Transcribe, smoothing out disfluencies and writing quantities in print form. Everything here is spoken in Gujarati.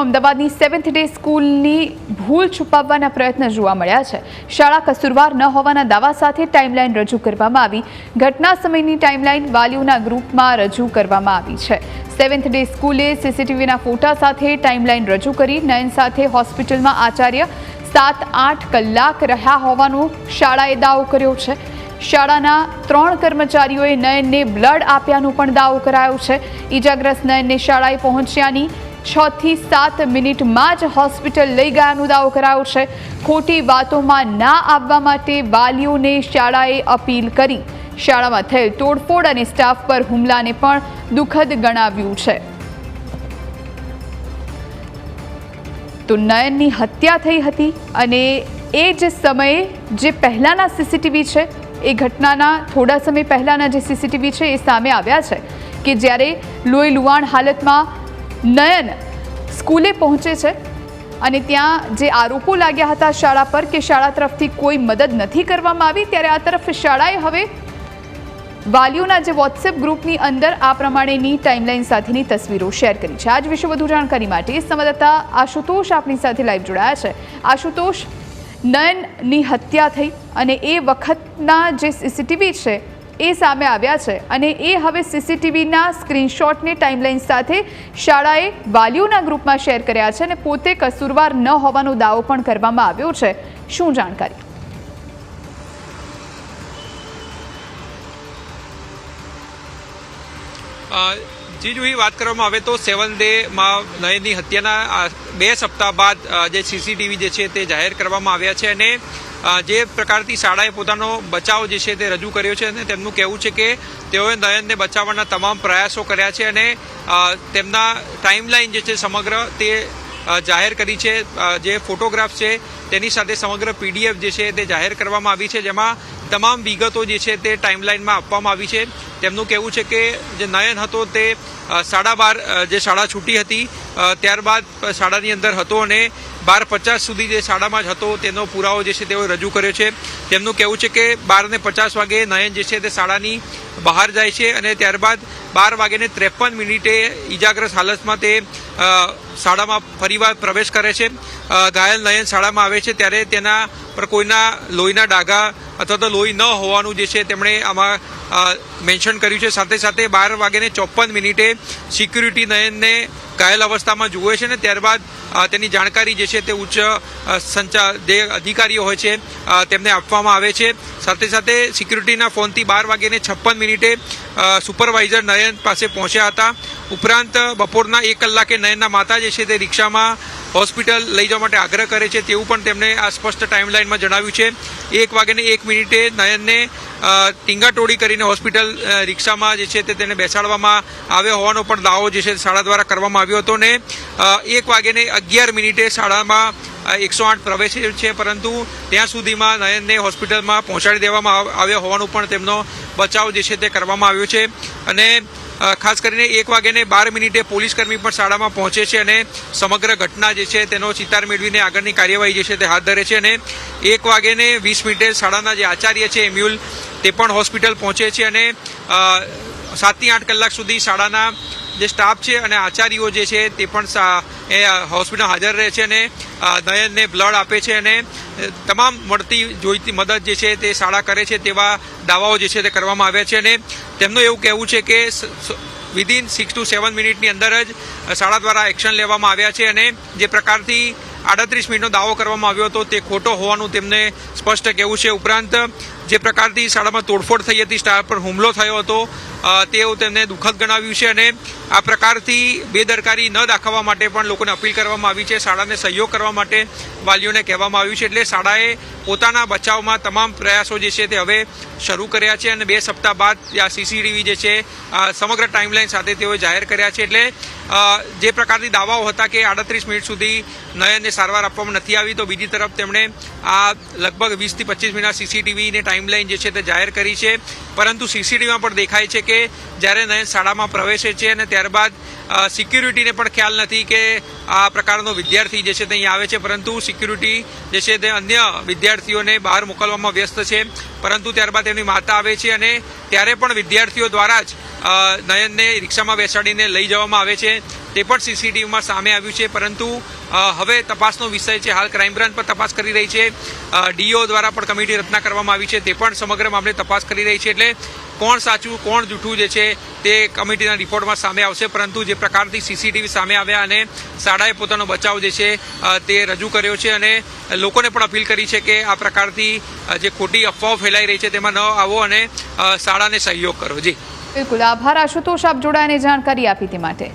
અમદાવાદની 7th ડે સ્કૂલની ભૂલ છુપાવવાના પ્રયત્ન જોવા મળ્યા છે। શાળા કસૂરવાર ન હોવાના દાવા સાથે ટાઈમલાઈન રજૂ કરવામાં આવી। ઘટના સમયની ટાઈમલાઈન વાલીઓના ગ્રુપમાં રજૂ કરવામાં આવી છે। 7th ડે સ્કૂલે સીસીટીવીના ફોટા સાથે ટાઈમલાઈન રજૂ કરી નયન સાથે હોસ્પિટલમાં આચાર્ય 7-8 કલાક રહ્યા હોવાનો શાળાએ દાવો કર્યો છે। શાળાના 3 કર્મચારીઓએ નયનને બ્લડ આપ્યાનો પણ દાવો કરાયો છે। ઈજાગ્રસ્ત નયનને શાળાએ પહોંચ્યાની 6 થી 7 મિનિટમાં જ હોસ્પિટલ લઈ ગયાનો દાવો કરાયો છે। ખોટી વાતોમાં ના આવવા માટે વાલીઓને શાળાએ અપીલ કરી। શાળામાં થયેલ તોડફોડ અને સ્ટાફ પર હુમલાને પણ દુઃખદ ગણાવ્યું છે। તો નયનની હત્યા થઈ હતી અને એ જ સમયે જે પહેલાના સીસીટીવી છે એ ઘટનાના થોડા સમય પહેલાના જે સીસીટીવી છે એ સામે આવ્યા છે કે જ્યારે લોહી લુહાણ હાલતમાં નયન સ્કૂલે પહોંચે છે અને ત્યાં જે આરોપો લાગ્યા હતા શાળા પર કે શાળા તરફથી કોઈ મદદ નથી કરવામાં આવી, ત્યારે આ તરફ શાળાએ હવે વાલીઓના જે વોટ્સએપ ગ્રુપની અંદર આ પ્રમાણેની ટાઈમલાઈન સાથેની તસવીરો શેર કરી છે। આજ વિશે વધુ જાણકારી માટે સંવાદદાતા આશુતોષ આપણી સાથે લાઈવ જોડાયા છે। આશુતોષ, નયનની હત્યા થઈ અને એ વખતના જે સીસીટીવી છે એ સામે આવ્યા છે અને એ હવે સીસીટીવીના સ્ક્રીનશોટને ટાઈમલાઈન સાથે શાળાએ વાલીઓના ગ્રુપમાં શેર કર્યા છે અને પોતે કસૂરવાર ન હોવાનો દાવો પણ કરવામાં આવ્યો છે। શું જાણકારી? જી જો વાત કરવામાં આવે તો 7th ડેમાં નયનની હત્યાના 2 સપ્તાહ બાદ જે સીસીટીવી જે છે તે જાહેર કરવામાં આવ્યા છે અને જે પ્રકારથી શાળાએ પોતાનો બચાવ જે છે તે રજૂ કર્યો છે અને તેમનું કહેવું છે કે તેઓએ નયનને બચાવવાના તમામ પ્રયાસો કર્યા છે અને તેમના ટાઈમલાઈન જે છે સમગ્ર તે જાહેર કરી છે। જે ફોટોગ્રાફ છે તેની સાથે સમગ્ર PDF જે છે તે જાહેર કરવામાં આવી છે, જેમાં તમામ વિગતો જે છે તે ટાઈમલાઈનમાં આપવામાં આવી છે। તેમનું કહેવું છે કે જે નયન હતો તે 12:30 જે શાળા છૂટી હતી ત્યારબાદ શાળાની અંદર હતો અને 12:50 સુધી જે શાળામાં જ હતો તેનો પુરાવો જે છે તેઓ રજૂ કર્યો છે। તેમનું કહેવું છે કે 12:50 વાગે નયન જે છે તે શાળાની બહાર જાય છે અને ત્યારબાદ 12:53 ઈજાગ્રસ્ત હાલતમાં તે શાળામાં ફરીવાર પ્રવેશ કરે છે। ઘાયલ નયન શાળામાં આવે છે ત્યારે તેના પર કોઈના લોહીના ડાઘા અથવા તો લોહી ન હોવાનું જે છે તેમણે આમાં મેન્શન કર્યું છે। સાથે સાથે 12:54 સિક્યુરિટી નયનને ઘાયલ અવસ્થામાં જુએ છે ને ત્યારબાદ તેની જાણકારી જે છે તે ઉચ્ચ જે અધિકારીઓ હોય છે તેમને આપવામાં આવે છે। સાથે સાથે સિક્યુરિટીના ફોનથી 12:56 સુપરવાઇઝર નયન પાસે પહોંચ્યા હતા। ઉપરાંત બપોરના 1 કલાકે નયનના માતા જે છે તે રિક્ષામાં હોસ્પિટલ લઈ જવા માટે આગ્રહ કરે છે તેવું પણ તેમણે આ સ્પષ્ટ ટાઈમલાઈનમાં જણાવ્યું છે। 1:01 નયનને ટીંગાટોળી કરીને હોસ્પિટલ રિક્ષામાં જે છે તેને બેસાડવામાં આવ્યો હોવાનો પણ દાવો જે છે શાળા દ્વારા કરવામાં આવ્યો હતો ને 1:11 શાળામાં 108 પ્રવેશે છે, પરંતુ ત્યાં સુધીમાં નયનને હોસ્પિટલમાં પહોંચાડી દેવામાં આવ્યો હોવાનું પણ તેમનો બચાવ જે છે તે કરવામાં આવ્યો છે। અને ખાસ કરીને 1:12 પોલીસકર્મી પણ શાળામાં પહોંચે છે અને સમગ્ર ઘટના જે છે તેનો ચિતાર મેળવીને આગળની કાર્યવાહી જે છે તે હાથ ધરે છે અને 1:20 શાળાના જે આચાર્ય છે એમ્યુલ તે પણ હોસ્પિટલ પહોંચે છે અને 7 થી 8 કલાક સુધી શાળાના જે સ્ટાફ છે અને આચાર્યો જે છે તે પણ હોસ્પિટલ હાજર રહે છે અને નયનને બ્લડ આપે છે અને તમામ મળતી જોઈતી મદદ જે છે તે શાળા કરે છે તેવા દાવાઓ જે છે તે કરવામાં આવ્યા છે અને તેમનું એવું કહેવું છે કે વિધિન 6 to 7 મિનિટની અંદર જ શાળા દ્વારા એક્શન લેવામાં આવ્યા છે અને જે પ્રકારથી 38 મિનિટનો દાવો કરવામાં આવ્યો હતો તે ખોટો હોવાનું તેમને સ્પષ્ટ કહેવું છે। ઉપરાંત જે પ્રકારથી શાળામાં તોડફોડ થઈ હતી, સ્ટાફ પર હુમલો થયો હતો તેવું તેમને દુઃખદ ગણાવ્યું છે અને આ પ્રકારથી બેદરકારી ન દાખવવા માટે પણ લોકોને અપીલ કરવામાં આવી છે। શાળાને સહયોગ કરવા માટે વાલીઓને કહેવામાં આવ્યું છે। એટલે શાળાએ પોતાના બચાવમાં તમામ પ્રયાસો જે છે તે હવે શરૂ કર્યા છે અને 2 સપ્તાહ બાદ આ સીસીટીવી જે છે સમગ્ર ટાઈમલાઈન સાથે તેઓએ જાહેર કર્યા છે। એટલે જે પ્રકારની દાવાઓ હતા કે 38 મિનિટ સુધી નયનને સારવાર આપવામાં નથી આવી, તો બીજી તરફ તેમણે આ લગભગ 20 થી 25 મિનિટ સીસીટીવીની ટાઈમલાઈન જે છે તે જાહેર કરી છે। પરંતુ સીસીટીવીમાં પણ દેખાય છે કે જ્યારે નયન શાળામાં પ્રવેશે છે અને ત્યારબાદ સિક્યુરિટીને પણ ખ્યાલ નથી કે આ પ્રકારનો વિદ્યાર્થી જે છે તે અહીં આવે છે, પરંતુ સિક્યુરિટી જે છે તે અન્ય વિદ્યાર્થીઓને બહાર મોકલવામાં વ્યસ્ત છે। પરંતુ ત્યારબાદ એમની માતા આવે છે અને ત્યારે પણ વિદ્યાર્થીઓ દ્વારા જ નયનને રિક્ષામાં બેસાડીને લઈ જવામાં આવે છે। તે પણ સીસીટીવીમાં સામે આવ્યું છે. પરંતુ હવે તપાસનો વિષય છે. હાલ ક્રાઇમ બ્રાન્ચ પર તપાસ કરી રહી છે. ડીઓ દ્વારા પણ કમિટી રચના કરવામાં આવી છે, તે પણ સમગ્ર મામલે તપાસ કરી રહી છે. એટલે કોણ સાચું કોણ જૂઠું જે છે તે કમિટીના રિપોર્ટમાં સામે આવશે. પરંતુ જે પ્રકારથી સીસીટીવી સામે આવ્યા અને શાળાએ પોતાનો બચાવ જે છે તે રજૂ કર્યો છે અને લોકોને પણ અપીલ કરી છે કે આ પ્રકારથી જે ખોટી અફવાઓ ફેલાઈ રહી છે તેમાં ન આવો અને શાળાને સહયોગ કરો. જી બિલકુલ, આભાર આશુતોષ, આપ જોડાઈને જાણકારી આપી તે માટે.